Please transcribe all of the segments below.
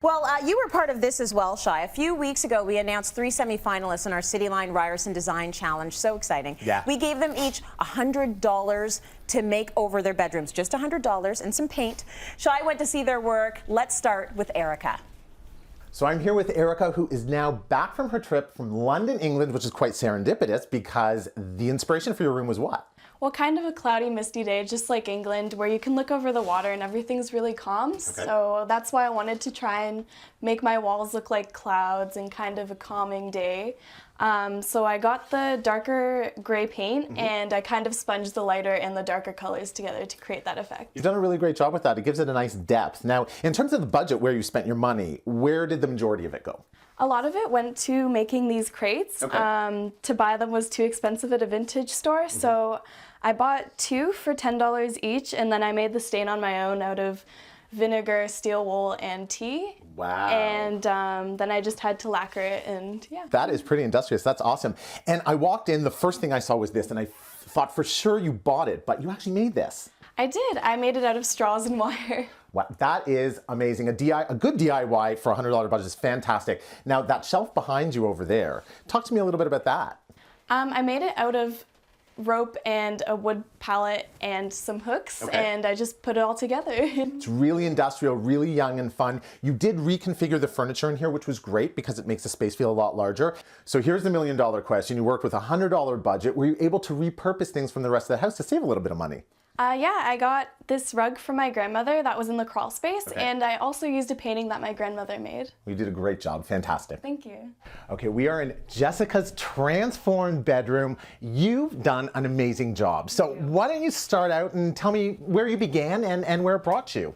Well, you were part of this as well, Shai. A few weeks ago, we announced 3 semi-finalists in our Cityline Ryerson Design Challenge. So exciting. Yeah. We gave them each $100 to make over their bedrooms. Just $100 and some paint. Shai went to see their work. Let's start with Erica. So I'm here with Erica, who is now back from her trip from London, England, which is quite serendipitous because the inspiration for your room was what? Well, kind of a cloudy, misty day, just like England, where you can look over the water and everything's really calm. Okay. So that's why I wanted to try and make my walls look like clouds and kind of a calming day. So I got the darker gray paint and I kind of sponged the lighter and the darker colors together to create that effect. You've done a really great job with that. It gives it a nice depth. Now, in terms of the budget, where you spent your money, where did the majority of it go? A lot of it went to making these crates. Okay. To buy them was too expensive at a vintage store, so I bought 2 for $10 each, and then I made the stain on my own out of vinegar, steel wool, and tea. Wow. And then I just had to lacquer it, and yeah. That is pretty industrious. That's awesome. And I walked in, the first thing I saw was this, and I thought for sure you bought it, but you actually made this. I did. I made it out of straws and wire. Wow, that is amazing. A good DIY for a $100 budget is fantastic. Now, that shelf behind you over there, talk to me a little bit about that. I made it out of rope and a wood pallet and some hooks, and I just put it all together. It's really industrial, really young and fun. You did reconfigure the furniture in here, which was great because it makes the space feel a lot larger. So here's the million-dollar question. You worked with a $100 budget. Were you able to repurpose things from the rest of the house to save a little bit of money? Yeah, I got this rug from my grandmother that was in the crawl space, and I also used a painting that my grandmother made. You did a great job. Fantastic. Thank you. Okay, we are in Jessica's transformed bedroom. You've done an amazing job. So why don't you start out and tell me where you began and where it brought you?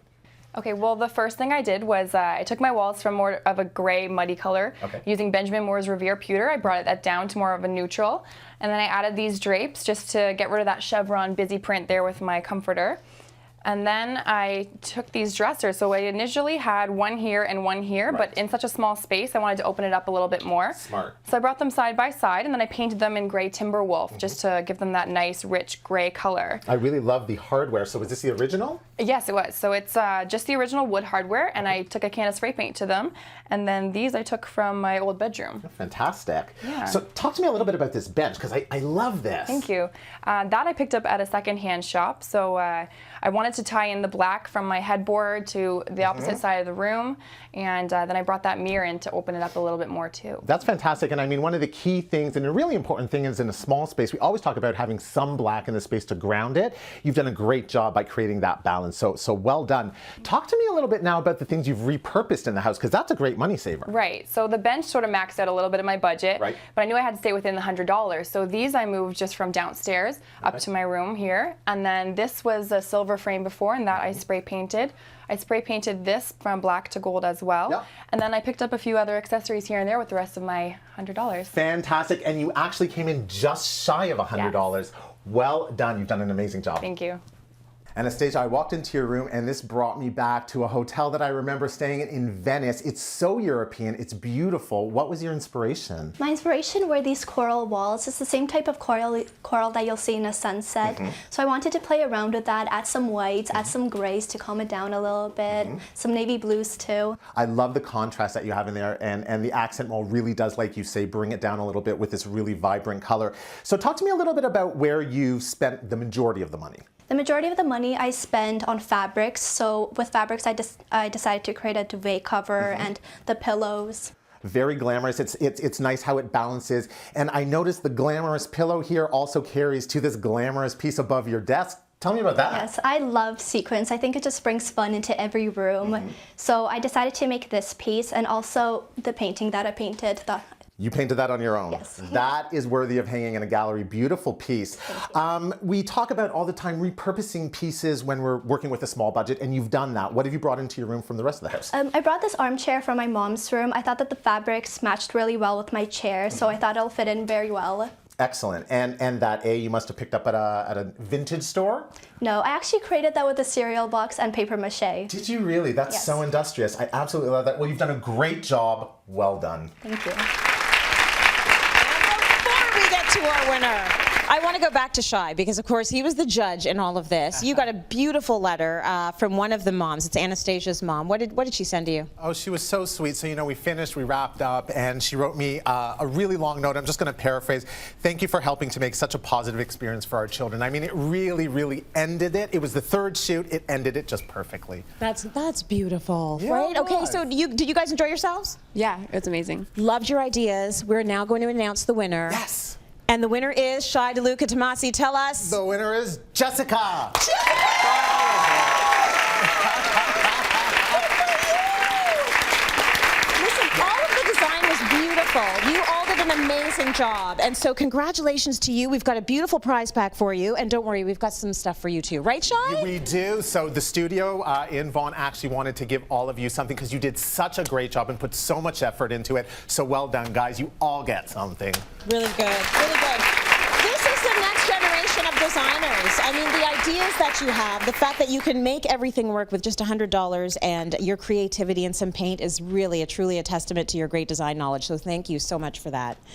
Okay, well, the first thing I did was I took my walls from more of a gray, muddy color. Using Benjamin Moore's Revere pewter, I brought that down to more of a neutral. And then I added these drapes just to get rid of that chevron busy print there with my comforter. And then I took these dressers. So I initially had one here and one here, but in such a small space, I wanted to open it up a little bit more. Smart. So I brought them side by side, and then I painted them in gray timber wolf just to give them that nice, rich gray color. I really love the hardware. So was this the original? Yes, it was. So it's just the original wood hardware, and I took a can of spray paint to them. And then these I took from my old bedroom. Fantastic. Yeah. So talk to me a little bit about this bench, because I love this. Thank you. That I picked up at a secondhand shop. So I wanted to tie in the black from my headboard to the opposite side of the room, and then I brought that mirror in to open it up a little bit more too. That's fantastic, and I mean, one of the key things, and a really important thing is in a small space, we always talk about having some black in the space to ground it. You've done a great job by creating that balance, so well done. Talk to me a little bit now about the things you've repurposed in the house, because that's a great money saver. Right, so the bench sort of maxed out a little bit of my budget, but I knew I had to stay within the $100. So these I moved just from downstairs up to my room here, and then this was a silver frame before, and that I spray painted. I spray painted this from black to gold as well. And then I picked up a few other accessories here and there with the rest of my $100. Fantastic, and you actually came in just shy of $100. Yes. Well done, you've done an amazing job. Thank you. Anastasia, I walked into your room and this brought me back to a hotel that I remember staying in Venice. It's so European, it's beautiful. What was your inspiration? My inspiration were these coral walls. It's the same type of coral that you'll see in a sunset. So I wanted to play around with that, add some whites, add some grays to calm it down a little bit, some navy blues too. I love the contrast that you have in there, and the accent wall really does, like you say, bring it down a little bit with this really vibrant color. So talk to me a little bit about where you spent the majority of the money. The majority of the money I spend on fabrics. So with fabrics, I decided to create a duvet cover and the pillows. Very glamorous. It's nice how it balances. And I noticed the glamorous pillow here also carries to this glamorous piece above your desk. Tell me about that. Yes, I love sequins. I think it just brings fun into every room. So I decided to make this piece and also the painting that I painted. You painted that on your own? Yes. That is worthy of hanging in a gallery. Beautiful piece. We talk about all the time repurposing pieces when we're working with a small budget, and you've done that. What have you brought into your room from the rest of the house? I brought this armchair from my mom's room. I thought that the fabrics matched really well with my chair, so I thought it'll fit in very well. Excellent. And that you must have picked up at a vintage store? No, I actually created that with a cereal box and paper mache. Did you really? That's so industrious. I absolutely love that. Well, you've done a great job. Well done. Thank you. Before we get to our winner, I want to go back to Shai because, of course, he was the judge in all of this. You got a beautiful letter from one of the moms. It's Anastasia's mom. What did she send to you? Oh, she was so sweet. So, you know, we finished, we wrapped up, and she wrote me a really long note. I'm just going to paraphrase. Thank you for helping to make such a positive experience for our children. I mean, it really, really ended it. It was the third shoot. It ended it just perfectly. That's beautiful, Yeah, right? it Okay, was. so did you guys enjoy yourselves? Yeah, it was amazing. Loved your ideas. We're now going to announce the winner. Yes. And the winner is Shai DeLuca-Tamasi. Tell us. The winner is Jessica. Listen, all of the design was beautiful. You all did an amazing job. And so congratulations to you. We've got a beautiful prize pack for you. And don't worry, we've got some stuff for you too. Right, Shai? We do. So the studio in Vaughan actually wanted to give all of you something because you did such a great job and put so much effort into it. So well done, guys. You all get something. Really good, really good. This is the next generation of designers. I mean, the ideas that you have, the fact that you can make everything work with just $100 and your creativity and some paint is really truly a testament to your great design knowledge. So thank you so much for that.